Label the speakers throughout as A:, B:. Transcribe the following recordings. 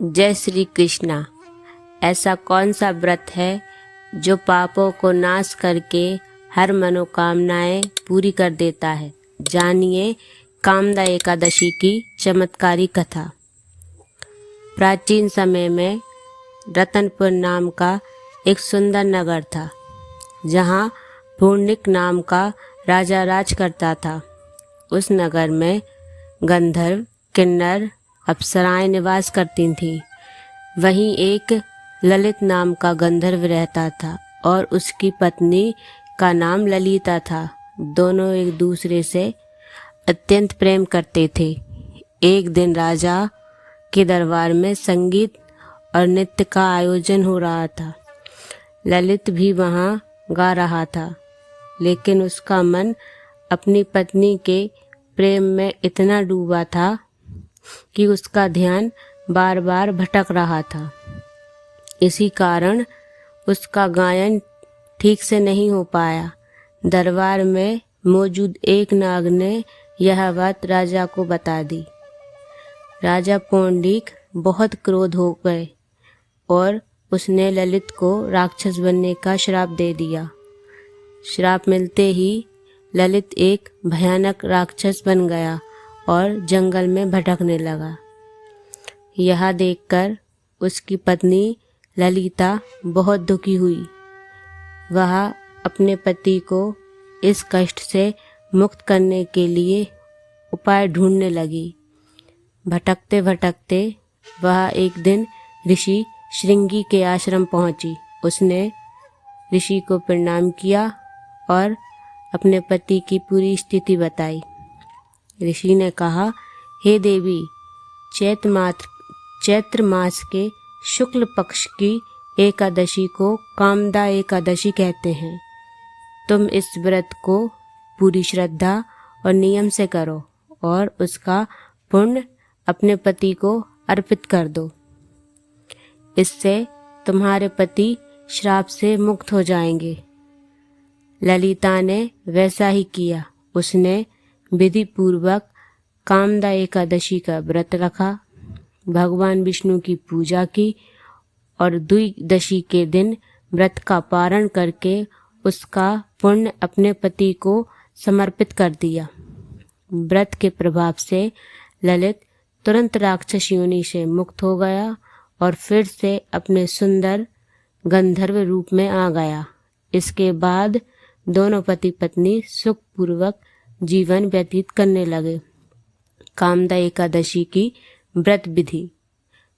A: जय श्री कृष्णा। ऐसा कौन सा व्रत है जो पापों को नाश करके हर मनोकामनाएं पूरी कर देता है? जानिए कामदा एकादशी की चमत्कारी कथा। प्राचीन समय में रतनपुर नाम का एक सुंदर नगर था, जहाँ पूर्णिक नाम का राजा राज करता था। उस नगर में गंधर्व, किन्नर, अप्सराएं निवास करती थीं। वहीं एक ललित नाम का गंधर्व रहता था और उसकी पत्नी का नाम ललिता था। दोनों एक दूसरे से अत्यंत प्रेम करते थे। एक दिन राजा के दरबार में संगीत और नृत्य का आयोजन हो रहा था। ललित भी वहाँ गा रहा था, लेकिन उसका मन अपनी पत्नी के प्रेम में इतना डूबा था कि उसका ध्यान बार बार भटक रहा था। इसी कारण उसका गायन ठीक से नहीं हो पाया। दरबार में मौजूद एक नाग ने यह बात राजा को बता दी। राजा पौंडीक बहुत क्रोध हो गए और उसने ललित को राक्षस बनने का श्राप दे दिया। श्राप मिलते ही ललित एक भयानक राक्षस बन गया और जंगल में भटकने लगा। यह देखकर उसकी पत्नी ललिता बहुत दुखी हुई। वह अपने पति को इस कष्ट से मुक्त करने के लिए उपाय ढूंढने लगी। भटकते भटकते वह एक दिन ऋषि श्रृंगी के आश्रम पहुंची। उसने ऋषि को प्रणाम किया और अपने पति की पूरी स्थिति बताई। ऋषि ने कहा, हे देवी, चैत्र मास के शुक्ल पक्ष की एकादशी को कामदा एकादशी कहते हैं। तुम इस व्रत को पूरी श्रद्धा और नियम से करो और उसका पुण्य अपने पति को अर्पित कर दो। इससे तुम्हारे पति श्राप से मुक्त हो जाएंगे। ललिता ने वैसा ही किया। उसने विधि पूर्वक कामदा एकादशी का व्रत रखा, भगवान विष्णु की पूजा की और द्वादशी के दिन व्रत का पारण करके उसका पुण्य अपने पति को समर्पित कर दिया। व्रत के प्रभाव से ललित तुरंत राक्षस योनि से मुक्त हो गया और फिर से अपने सुंदर गंधर्व रूप में आ गया। इसके बाद दोनों पति पत्नी सुखपूर्वक जीवन व्यतीत करने लगे। कामदा एकादशी की व्रत विधि।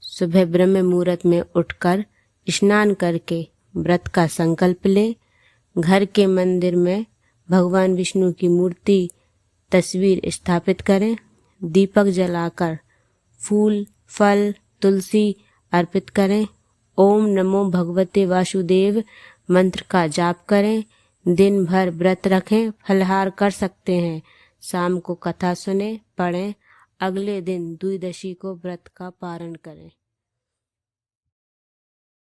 A: सुबह ब्रह्म मुहूर्त में उठकर स्नान करके व्रत का संकल्प लें। घर के मंदिर में भगवान विष्णु की मूर्ति तस्वीर स्थापित करें। दीपक जलाकर फूल, फल, तुलसी अर्पित करें। ओम नमो भगवते वासुदेव मंत्र का जाप करें। दिन भर व्रत रखें। फलाहार कर सकते हैं। शाम को कथा सुने, पढ़ें। अगले दिन द्वादशी को व्रत का पारण करें।